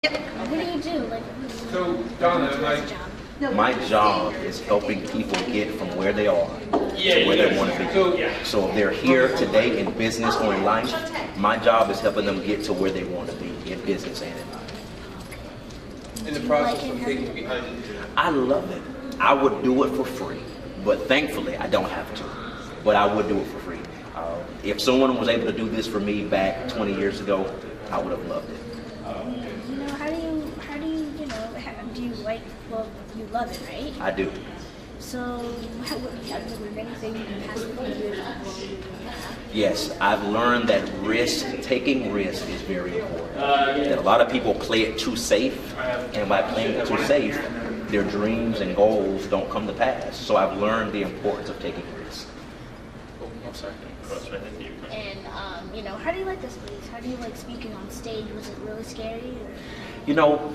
What do you do? So, Donna, My job is helping people get from where they are to where they want to be. So if they're here today in business or in life, my job is helping them get to where they want to be in business and in life. in the process of taking behind it. I love it. I would do it for free, but thankfully I don't have to. But I would do it for free. If someone was able to do this for me back 20 years ago, I would have loved it. Do you like, well, you love it, right? I do. So, have you learned anything you can pass it on? Yes, I've learned that taking risk is very important. That a lot of people play it too safe, and by playing it too safe, their dreams and goals don't come to pass. So I've learned the importance of taking risks. Oh, I'm sorry. And, how do you like this place? How do you like speaking on stage? Was it really scary?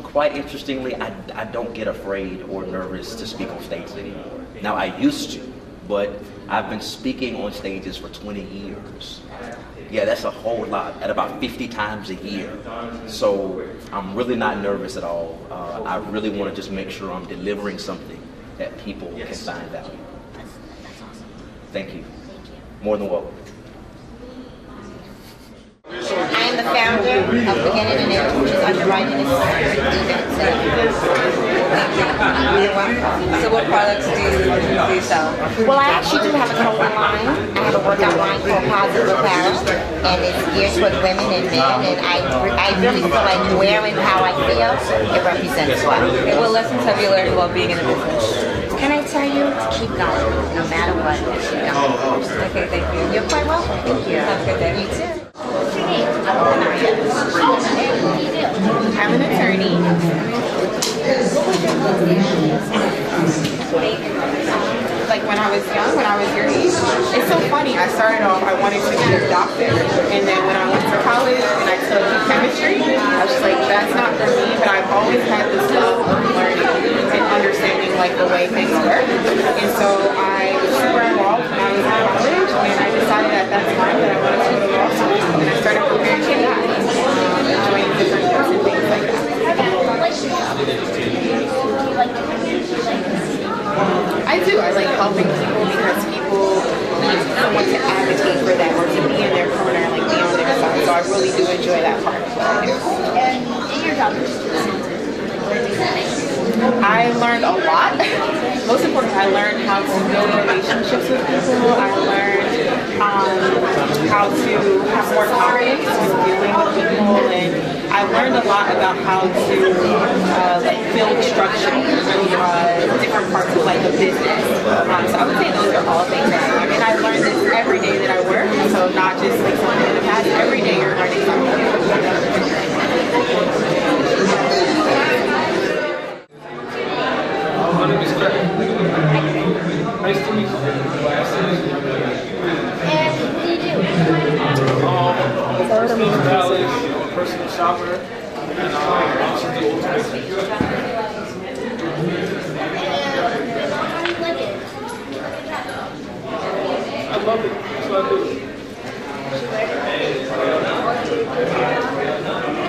Quite interestingly, I don't get afraid or nervous to speak on stage anymore. Now, I used to, but I've been speaking on stages for 20 years. Yeah, that's a whole lot, at about 50 times a year. So I'm really not nervous at all. I really want to just make sure I'm delivering something that people can find value. That's awesome. Thank you. More than welcome. I am the founder of Beginning and End, which is underwriting and events. So what products do you sell? Well, I actually do have a clothing line. I have a workout line called Positive Apparel, and it's geared toward women and men, and I really feel like wearing how I feel, it represents what. Okay, what lessons have you learned while being in the business? Can I tell you to keep going, no matter what, keep going. Okay, thank you. You're quite welcome. Thank you. Have a good day. You too. What's your name? I'm Anaya. Oh, and what do you do? I'm an attorney. Like when I was young, when I was your age. It's so funny. I started off, I wanted to be a doctor. And then when I went to college and I took chemistry, I was just like, that's not for me. But I've always had this love of learning and understanding like the way things work. And so I was super involved when I was in college. And I decided at that time that I wanted to go to law school. And I started preparing for that. Joining different groups and things like that. I do. I like helping people because people need someone to advocate for them or to be in their corner and like be on their side. So I really do enjoy that part of what I do. And in your job, I learned a lot. Most importantly, I learned how to build relationships with people. I learned how to have more confidence when dealing with people, and I learned a lot about how to build structure in different parts of like a business. So I would say those are all things that I learned, and I learned this every day that I work. So not just like something in the past. Every day you're learning something. My name is Craig. Nice to meet you. and what do you do? I'm a personal stylist, I'm a personal shopper, and I also do ultimate. How do you like it? I love it. That's what I do.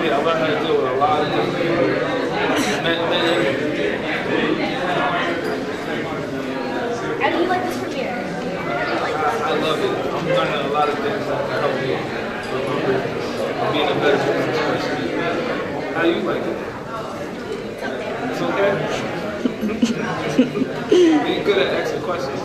Yeah, I learned how to deal with a lot of different people. Men. How do you like this premiere? I love it. I'm learning a lot of things that can help me being a better person. How do you like it? It's okay? Be good at asking questions.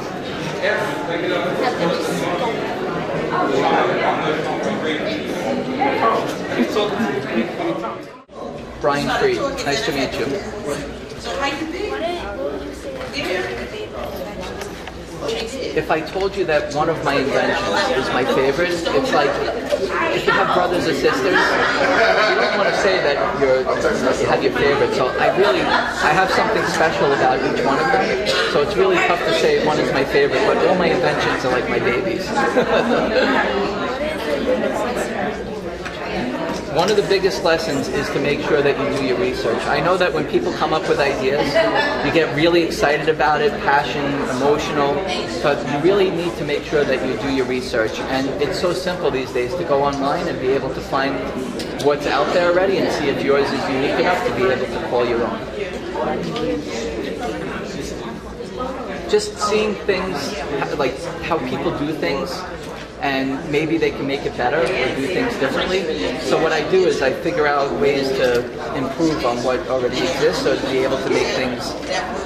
Brian Freed, nice to meet you. If I told you that one of my inventions is my favorite, it's like if you have brothers or sisters, you don't want to say that you have your favorite. So I have something special about each one of them. So it's really tough to say one is my favorite, but all my inventions are like my babies. one of the biggest lessons is to make sure that you do your research. I know that when people come up with ideas, you get really excited about it, passionate, emotional, but you really need to make sure that you do your research. And it's so simple these days to go online and be able to find what's out there already and see if yours is unique enough to be able to call your own. Just seeing things, like how people do things, and maybe they can make it better or do things differently. So what I do is I figure out ways to improve on what already exists, or to be able to make things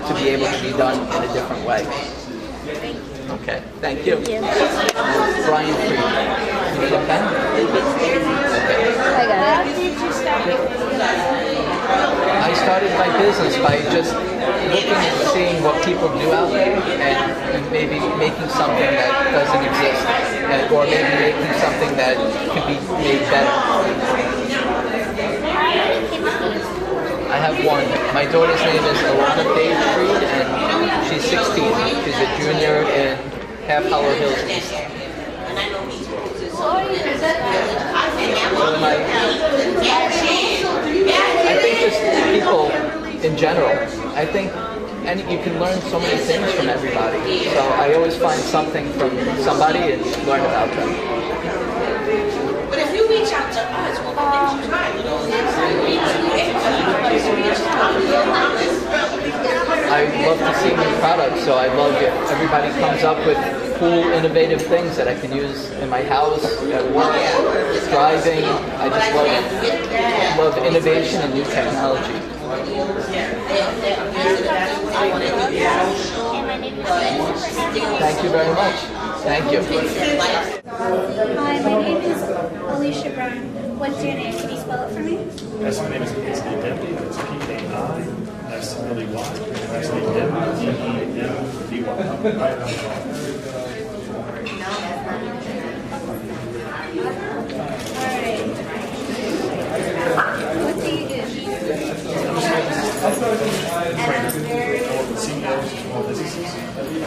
to be able to be done in a different way. Okay, thank you. Brian Freed. You need a pen? I got it. How did you start your business? I started my business by just looking and seeing what people do out there, and maybe making something that doesn't exist, or maybe making something that could be made better. I have one. My daughter's name is Alana Page Freed, and she's 16. She's a junior in Half Hollow Hills East. I think just people in general. I think you can learn so many things from everybody. So I always find something from somebody and learn about them. But if you reach out to us, I love to see new products, so I love if everybody comes up with cool, innovative things that I can use in my house, at work, driving. I just love innovation and new technology. Thank you very much. Thank you. Hi, my name is Alicia Brown. What's your name? Can you spell it for me? Yes, my name is P.A.Y. That's P-A-I. That's really Y. Last name D-E-M-D-Y. Alright. What do you do? I work with CEOs of small businesses. I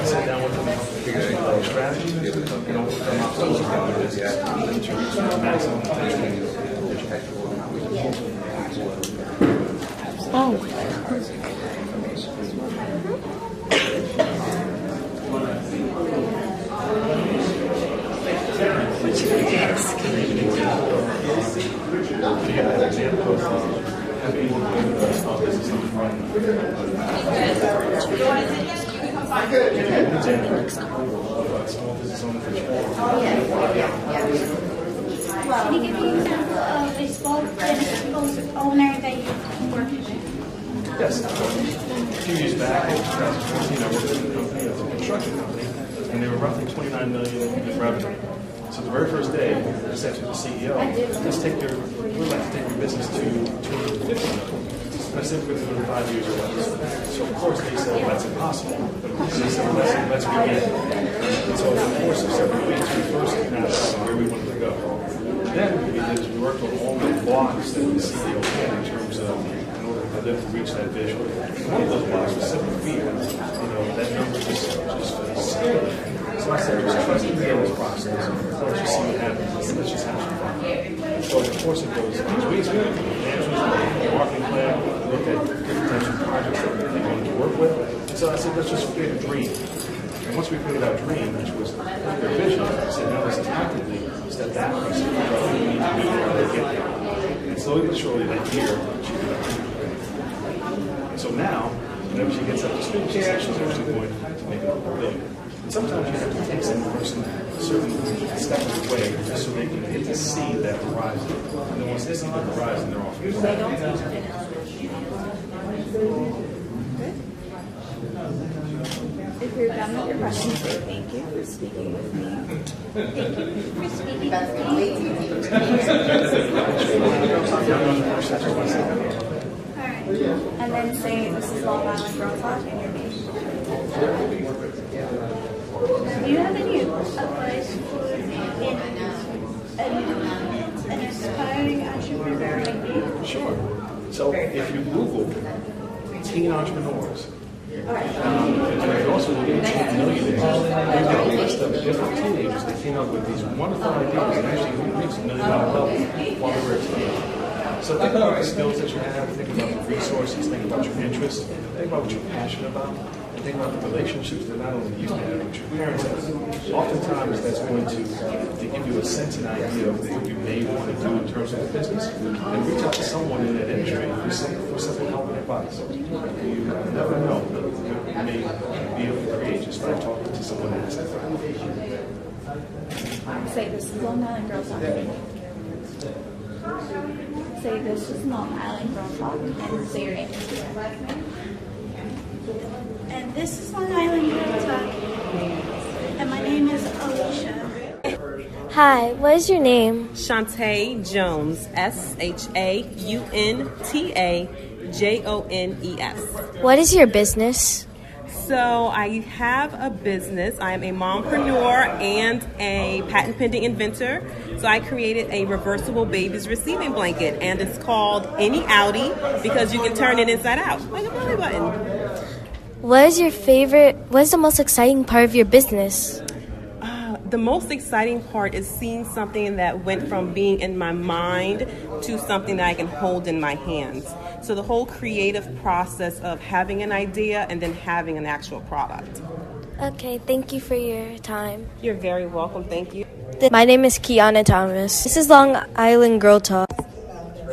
sit down with them and figure out their strategy, come up with a business to reach maximum potential. Do you have an example of having a small business in front? Small business owner for Can you give me an example of a small business owner that you work with? Yes. A few years back, in 2014, I worked with a company, it was a construction company, and they were roughly $29 million in revenue. So the very first day, I said to the CEO, we'd like to take your business to $250 million. And I said, within 5 years or less. So of course they said, well, that's impossible. But they said, well, let's begin. And so in the course of several weeks, we first mapped out where we wanted to go. Then what we did is we worked on all the blocks that the CEO had in terms of in order for them to reach that vision. And one of those blocks was simple fear. That number just scared me. So I said, let's begin this process. Let's just see what happens. Let's just have some fun. So in the course of those weeks, we looked at the management, marketing plan, look at different types of projects that they wanted to work with. And so I said, let's just create a dream. And once we created our dream, which was their vision, I said, now let's tactically step back and say, what do we need to do in order to get there? And slowly but surely, that year, she did that. And so now, whenever she gets up to speed, she says she's actually going to make it $1 billion. And sometimes you have to take some person a certain step of the way just so they can get to see that horizon. And then once they see the horizon, they're off. If you're done with your questions, say thank you for speaking with me. Thank you for speaking with me. Alright. And then say this is Long Island Girl Talk and your name. Do you have any advice for an aspiring entrepreneur like me? Sure. So if you Google teen entrepreneurs, and you also look at teen millionaires, rest of different teenagers that came up with these wonderful ideas and actually reached $1 million level while they were a teenager. So think about the skills that you have, think about the resources, think about your interests, think about what you're passionate about, and think about the relationships that not only you have, but your parents have. Oftentimes that's going to give you a sense and idea of what you may want to do in terms of the business. And reach out to someone in that industry for simple help and advice. You never know what you may be able to create just by talking to someone else. Say this is Long Island Girl Talk. Say this is Long Island Girl Talk and say your name. And this is Long Island Girl Talk. And my name is Alicia. Hi, what is your name? Shantae Jones, SHAUNTAJONES. What is your business? So I have a business. I am a mompreneur and a patent pending inventor. So I created a reversible baby's receiving blanket, and it's called Any Outie because you can turn it inside out like a belly button. What is the most exciting part of your business? The most exciting part is seeing something that went from being in my mind to something that I can hold in my hands. So the whole creative process of having an idea and then having an actual product. Okay, thank you for your time. You're very welcome. Thank you. My name is Kiana Thomas. This is Long Island Girl Talk.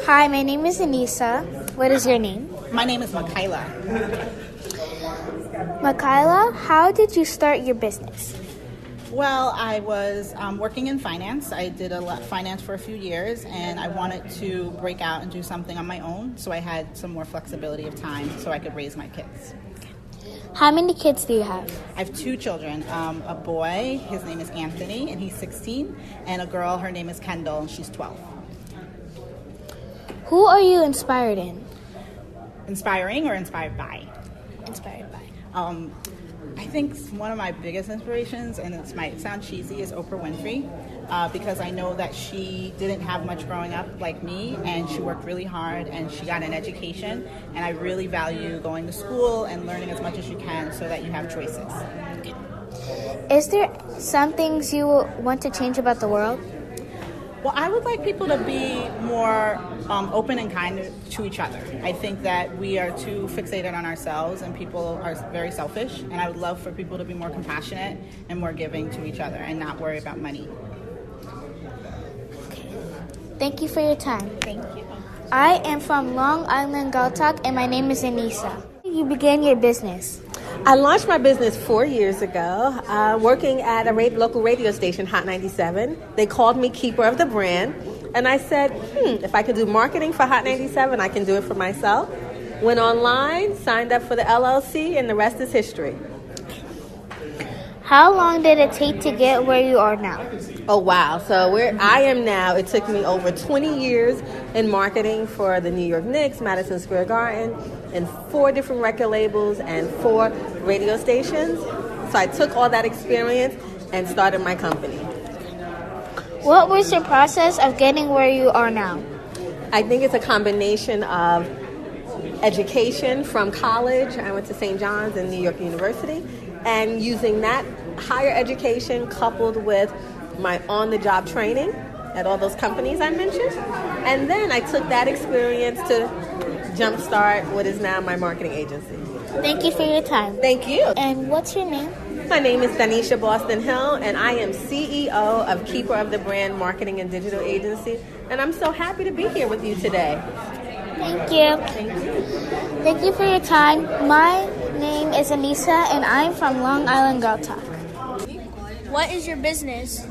Hi, my name is Anissa. What is your name? My name is Michaela. Michaela, how did you start your business? Well, I was working in finance. I did finance for a few years, and I wanted to break out and do something on my own, so I had some more flexibility of time so I could raise my kids. How many kids do you have? I have 2 children, a boy, his name is Anthony, and he's 16, and a girl, her name is Kendall, and she's 12. Who are you inspired in? Inspiring or inspired by? Inspired by. I think one of my biggest inspirations, and it might sound cheesy, is Oprah Winfrey, because I know that she didn't have much growing up like me, and she worked really hard, and she got an education, and I really value going to school and learning as much as you can so that you have choices. Is there some things you want to change about the world? Well, I would like people to be more open and kind to each other. I think that we are too fixated on ourselves, and people are very selfish, and I would love for people to be more compassionate and more giving to each other and not worry about money. Thank you for your time. Thank you. I am from Long Island Girl Talk, and my name is Anissa. You began your business. I launched my business 4 years ago, working at a local radio station, Hot 97. They called me keeper of the brand, and I said, if I could do marketing for Hot 97, I can do it for myself. Went online, signed up for the LLC, and the rest is history. How long did it take to get where you are now? Oh, wow. So where I am now, it took me over 20 years in marketing for the New York Knicks, Madison Square Garden, and 4 different record labels and 4 radio stations. So I took all that experience and started my company. What was your process of getting where you are now? I think it's a combination of education from college. I went to St. John's and New York University, and using that higher education coupled with my on-the-job training at all those companies I mentioned. And then I took that experience to jumpstart what is now my marketing agency. Thank you for your time. Thank you. And what's your name? My name is Danisha Boston Hill, and I am CEO of Keeper of the Brand Marketing and Digital Agency. And I'm so happy to be here with you today. Thank you. Thank you. Thank you for your time. My name is Anissa, and I'm from Long Island Girl Talk. What is your business?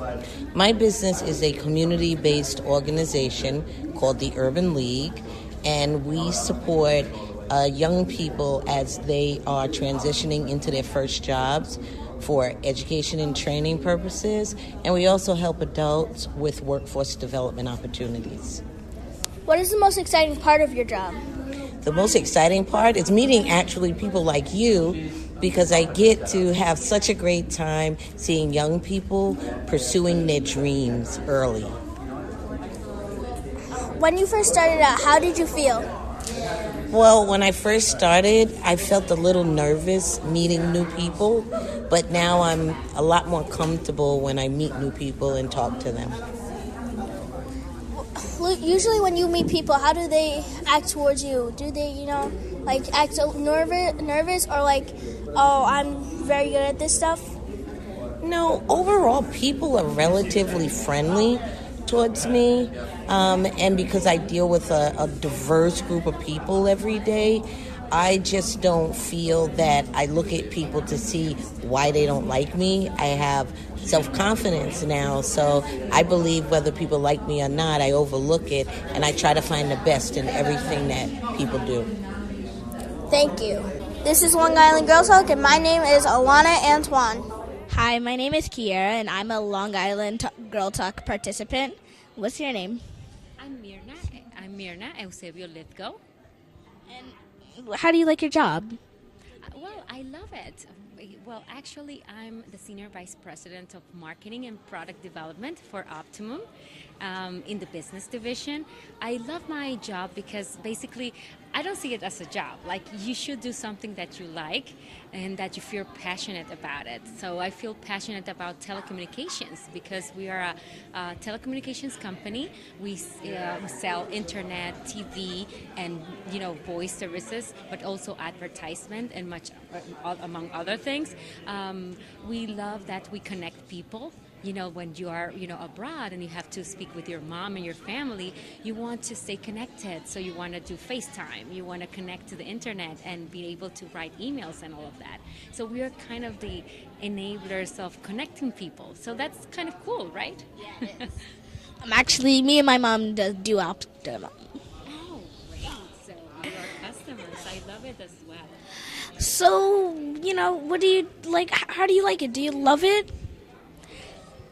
My business is a community-based organization called the Urban League, and we support young people as they are transitioning into their first jobs for education and training purposes, and we also help adults with workforce development opportunities. What is the most exciting part of your job? The most exciting part is meeting actually people like you, because I get to have such a great time seeing young people pursuing their dreams early. When you first started out, how did you feel? Well, when I first started, I felt a little nervous meeting new people, but now I'm a lot more comfortable when I meet new people and talk to them. Usually when you meet people, how do they act towards you? Do they, like act so nervous or like, oh, I'm very good at this stuff? No, overall, people are relatively friendly towards me. And because I deal with a diverse group of people every day, I just don't feel that I look at people to see why they don't like me. I have self-confidence now, so I believe whether people like me or not, I overlook it, and I try to find the best in everything that people do. Thank you. This is Long Island Girl Talk, and my name is Alana Antoine. Hi, my name is Kiera, and I'm a Long Island Girl Talk participant. What's your name? I'm Mirna Eusebio Lithgow. And how do you like your job? Well, I love it. Well, actually, I'm the Senior Vice President of Marketing and Product Development for Optimum in the business division. I love my job because basically I don't see it as a job. Like, you should do something that you like and that you feel passionate about it. So I feel passionate about telecommunications because we are a telecommunications company. We sell internet, TV, and voice services, but also advertisement and much among other things. We love that we connect people. When you are, abroad and you have to speak with your mom and your family, you want to stay connected. So you want to do FaceTime. You want to connect to the internet and be able to write emails and all of that. So we are kind of the enablers of connecting people. So that's kind of cool, right? Yeah, it is. Actually, me and my mom do Optimum. Oh, great. So you're our customers. I love it as well. So, what do you like? How do you like it? Do you love it?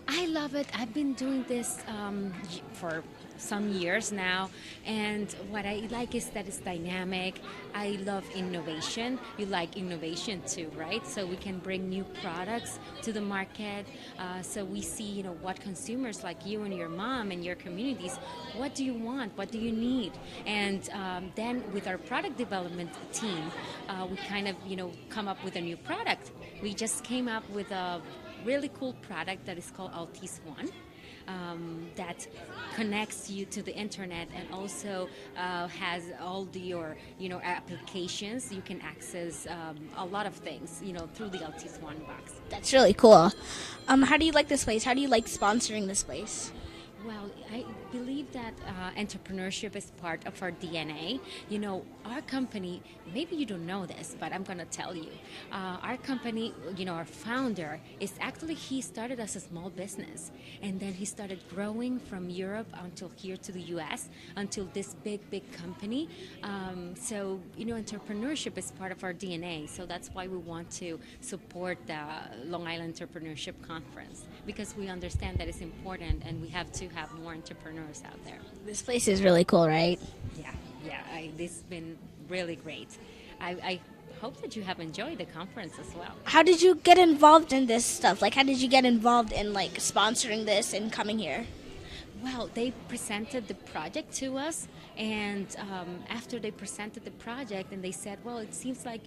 I love it. I've been doing this for some years now, and what I like is that it's dynamic. I love innovation. You like innovation too, right? So we can bring new products to the market. So we see, what consumers like you and your mom and your communities, what do you want? What do you need? And then with our product development team, we kind of, come up with a new product. We just came up with a really cool product that is called Altis One. That connects you to the internet and also has all your applications. You can access a lot of things through the Altis One box. That's really cool. How do you like this place? How do you like sponsoring this place? Well, I believe that entrepreneurship is part of our DNA. Our company, maybe you don't know this, but I'm going to tell you. Our company, our founder, he started as a small business. And then he started growing from Europe until here to the U.S., until this big company. So, entrepreneurship is part of our DNA. So that's why we want to support the Long Island Entrepreneurship Conference, because we understand that it's important and we have to have more entrepreneurs out there. This place is really cool, right? Yeah. This has been really great. I hope that you have enjoyed the conference as well. How did you get involved in this stuff? Like, how did you get involved in sponsoring this and coming here? Well, they presented the project to us, and after they presented the project, and they said, well, it seems like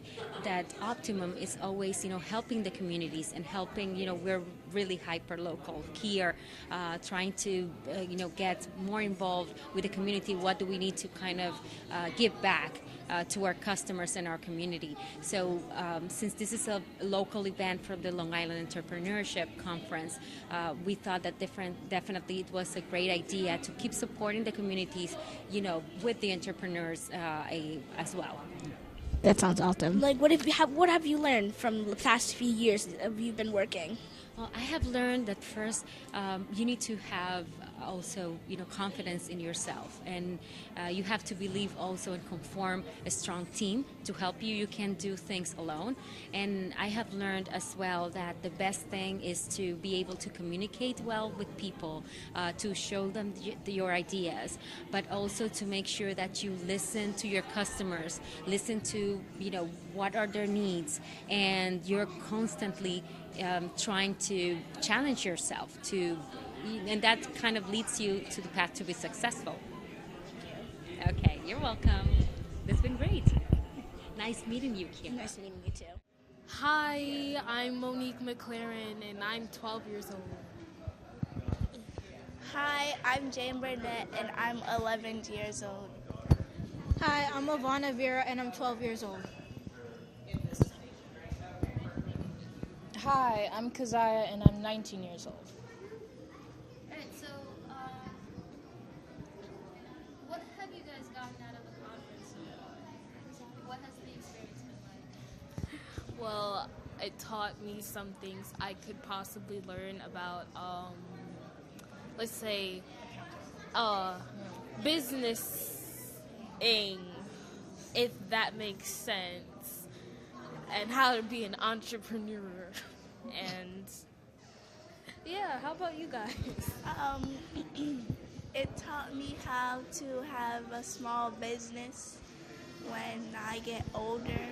that Optimum is always, helping the communities and helping, we're really hyper-local here, trying to, get more involved with the community. What do we need to kind of give back to our customers and our community? So since this is a local event from the Long Island Entrepreneurship Conference, we thought that definitely it was a great idea to keep supporting the communities, with the entrepreneurs as well. That sounds awesome. Like, what have you learned from the past few years that you've been working? Well, I have learned that first, you need to have also, confidence in yourself, and you have to believe also and form a strong team to help you. You can't do things alone. And I have learned as well that the best thing is to be able to communicate well with people, to show them your ideas, but also to make sure that you listen to your customers, listen to, what are their needs, and you're constantly trying to challenge yourself and that kind of leads you to the path to be successful. Okay, you're welcome. That's been great. Nice meeting you, Kiara. Nice meeting you too. Hi, I'm Monique McLaren and I'm 12 years old. Hi, I'm Jane Burnett and I'm 11 years old. Hi, I'm Ivana Vera and I'm 12 years old. Hi, I'm Keziah and I'm 19 years old. Alright, so what have you guys gotten out of the conference so far? What has the experience been like? Well, it taught me some things I could possibly learn about, let's say, businessing, if that makes sense, and how to be an entrepreneur. And yeah, how about you guys? It taught me how to have a small business when I get older.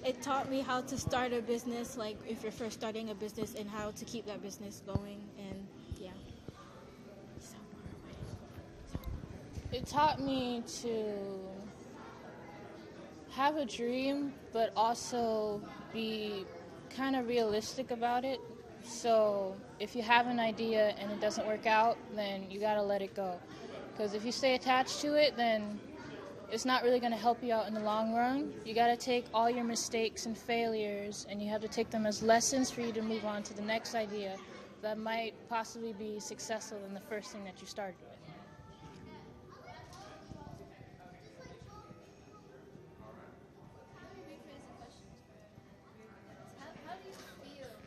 It taught me how to start a business, like if you're first starting a business, and how to keep that business going, and yeah. It taught me to have a dream, but also be kind of realistic about it. So if you have an idea and it doesn't work out, then you gotta let it go. Because if you stay attached to it, then it's not really gonna help you out in the long run. You gotta take all your mistakes and failures and you have to take them as lessons for you to move on to the next idea that might possibly be successful than the first thing that you started with. How do you feel about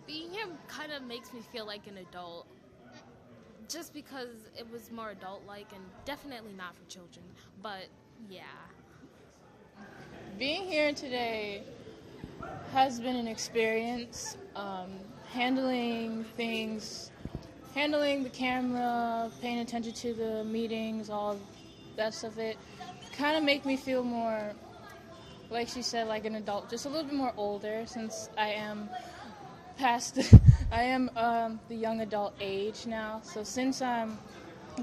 Being here kind of makes me feel like an adult. Just because it was more adult-like and definitely not for children. But, yeah. Being here today has been an experience. Handling things, handling the camera, paying attention to the meetings, all that stuff, it kind of make me feel more, like she said, like an adult, just a little bit more older since I am past, I am the young adult age now. So since I'm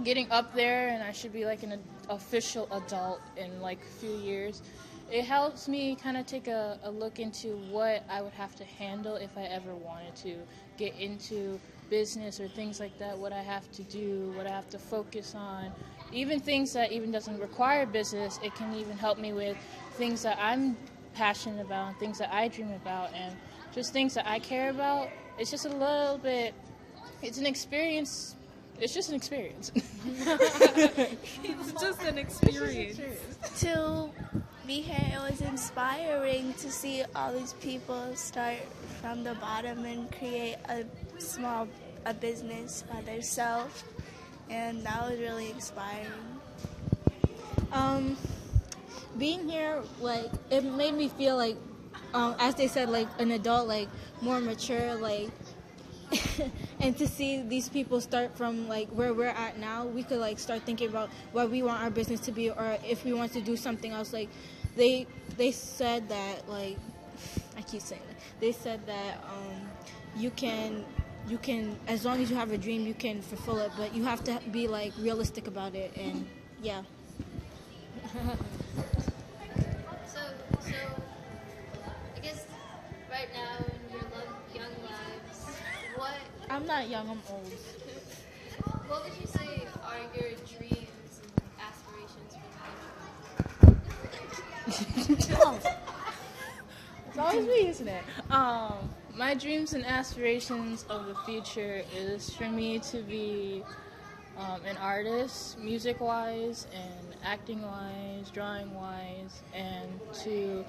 getting up there and I should be like an official adult in like a few years, it helps me kind of take a look into what I would have to handle if I ever wanted to get into business or things like that, what I have to do, what I have to focus on. Even things that even doesn't require business, it can even help me with things that I'm passionate about, things that I dream about, and just things that I care about. It's just a little bit, it's an experience. It's just an experience. It's just an experience. To be here, it was inspiring to see all these people start from the bottom and create a business by themselves, and that was really inspiring. Being here, like, it made me feel like, as they said, like an adult, like more mature, like, and to see these people start from like where we're at now, we could like start thinking about what we want our business to be, or if we want to do something else. Like they said that, like, I keep saying that, they said that you can, as long as you have a dream, you can fulfill it, but you have to be like realistic about it. And yeah. So I guess right now in your young lives, what I'm not young, I'm old. what would you say are your dreams and aspirations for life? It's always me, isn't it? My dreams and aspirations of the future is for me to be an artist, music-wise and acting-wise, drawing-wise, and to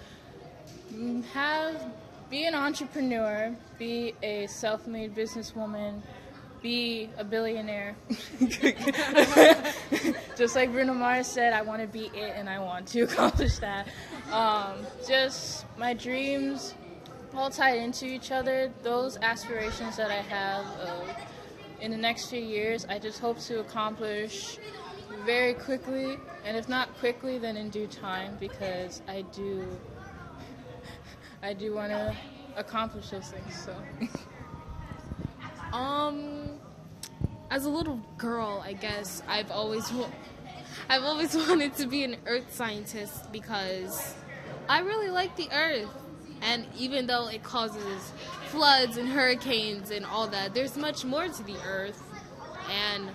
be an entrepreneur, be a self-made businesswoman, be a billionaire. Just like Bruno Mars said, I want to be it and I want to accomplish that. Just my dreams all tied into each other. Those aspirations that I have in the next few years, I just hope to accomplish very quickly, and if not quickly, then in due time, because I do want to accomplish those things. So. As a little girl, I guess I've always wanted to be an earth scientist because I really like the earth. And even though it causes floods and hurricanes and all that, there's much more to the earth. And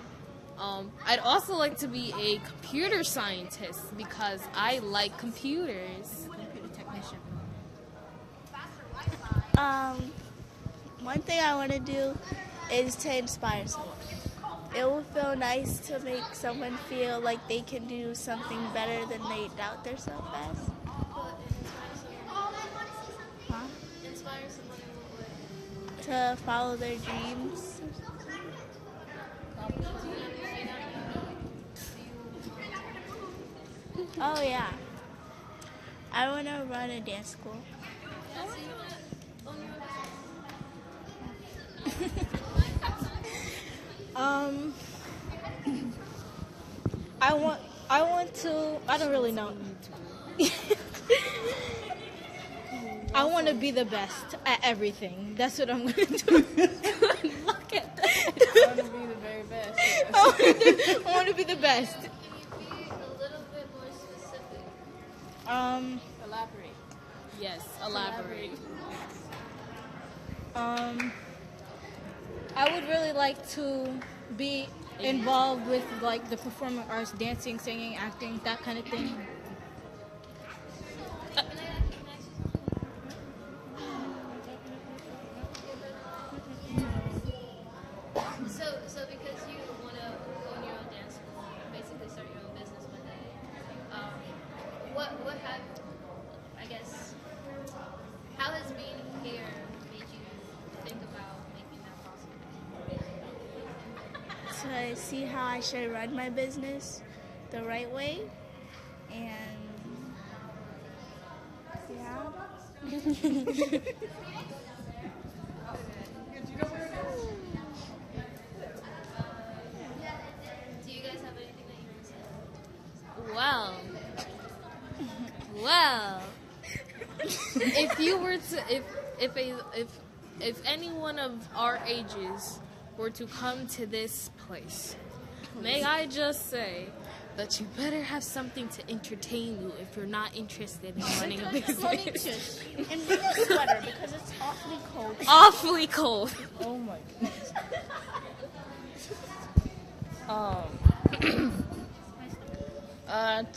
I'd also like to be a computer scientist because I like computers. Computer technician. One thing I want to do is to inspire someone. It will feel nice to make someone feel like they can do something better than they doubt themselves as. Huh? Inspire someone in what way? To follow their dreams. Oh yeah. I want to run a dance school. I don't really know. I want to be the best at everything. That's what I'm going to do. Look at that. I want to be the very best. Yes. I want to be the best. Can you be a little bit more specific? Elaborate. Yes, elaborate. I would really like to be involved with like the performing arts, dancing, singing, acting, that kind of thing. So because you want to own your own dance school, basically start your own business one day, what have, I guess, how has being here made you think about making that possible? So I see how I should run my business the right way, and yeah. Do you guys have anything that you want to say? Well, if you were to, if anyone of our ages were to come to this place, may I just say that you better have something to entertain you if you're not interested in running a business. And bring a sweater because it's awfully cold. Awfully cold. Oh my goodness.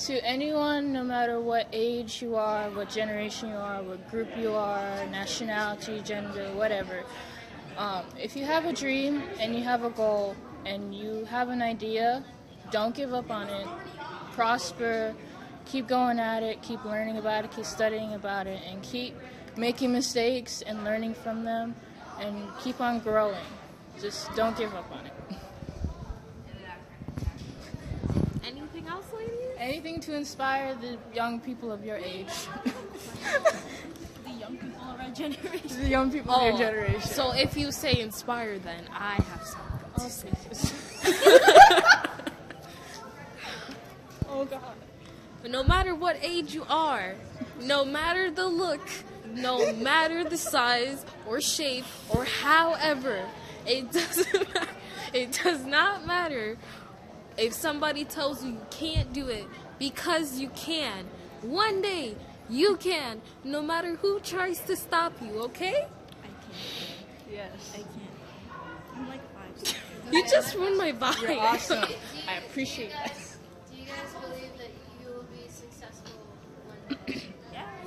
To anyone, no matter what age you are, what generation you are, what group you are, nationality, gender, whatever, if you have a dream and you have a goal and you have an idea, don't give up on it. Prosper, keep going at it, keep learning about it, keep studying about it, and keep making mistakes and learning from them, and keep on growing. Just don't give up on it. Anything else, ladies? Anything to inspire the young people of your age. The young people of our generation. The young people of your generation. So if you say inspire, then I have something to say. Oh God. But no matter what age you are, no matter the look, no matter the size or shape or however, it doesn't matter. It does not matter if somebody tells you you can't do it, because you can. One day you can, no matter who tries to stop you, okay? I can't. Yes. I can't. I'm like 5. You just ruined my vibe. You're awesome. I appreciate that. Do you guys believe that you will be successful one day?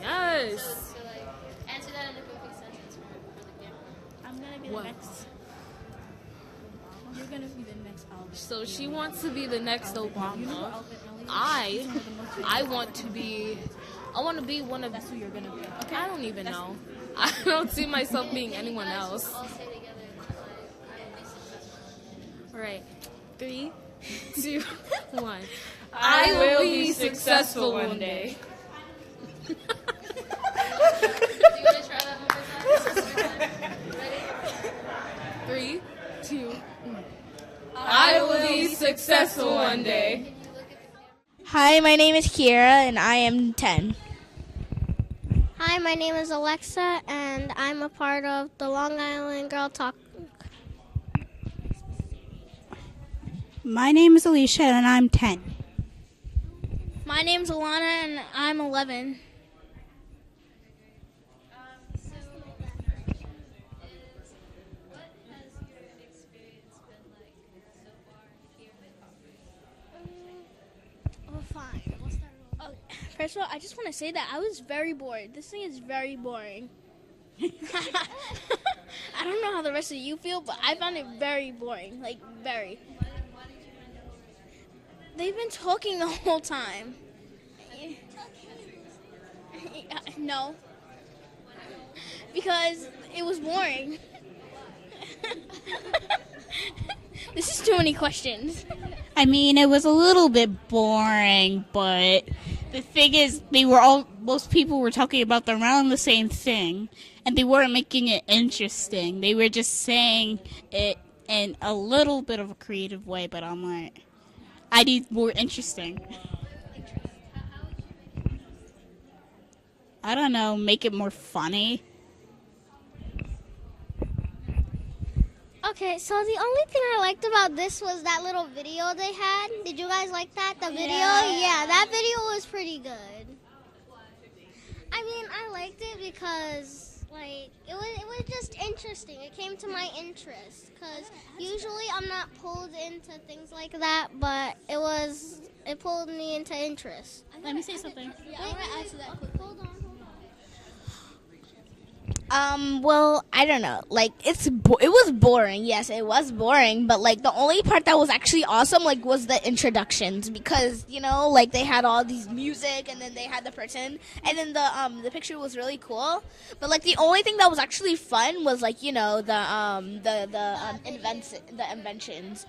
Yes. So like, answer that in a quick sentence for the camera. I'm gonna be What? the next. You're gonna be the next Albert. So she wants to be the next Obama. You know Albert Elliott? I want to be one of. That's who you're gonna be. Okay. I don't even know. I don't see myself being anyone else. All say together, like, I will be successful. All right, 3, 2, 1. I will be successful one day. Do you want to try that one more time? Ready? 3, 2, 1. I will be successful one day. Hi, my name is Kiera, and I am 10. Hi, my name is Alexa, and I'm a part of the Long Island Girl Talk. My name is Alicia and I'm 10. My name's Alana and I'm 11. Oh, fine. We'll start over. Oh, first of all, I just want to say that I was very bored. This thing is very boring. I don't know how the rest of you feel, but I found it very boring. Like, very. They've been talking the whole time. No. Because it was boring. This is too many questions. I mean, it was a little bit boring, but the thing is, most people were talking about around the same thing, and they weren't making it interesting. They were just saying it in a little bit of a creative way, but I'm like, I need more interesting. I don't know, make it more funny. Okay, so the only thing I liked about this was that little video they had. Did you guys like that? The video? Yeah, that video was pretty good. I mean, I liked it because, like, it was just interesting. It came to my interest because usually I'm not pulled into things like that, but it pulled me into interest. Let me say something. Yeah, I want to answer that quick. Hold on. Well, I don't know. Like, it was boring. Yes, it was boring. But, like, the only part that was actually awesome, like, was the introductions. Because, you know, like, they had all these music, and then they had the person. And then the picture was really cool. But, like, the only thing that was actually fun was, like, you know, the inventions.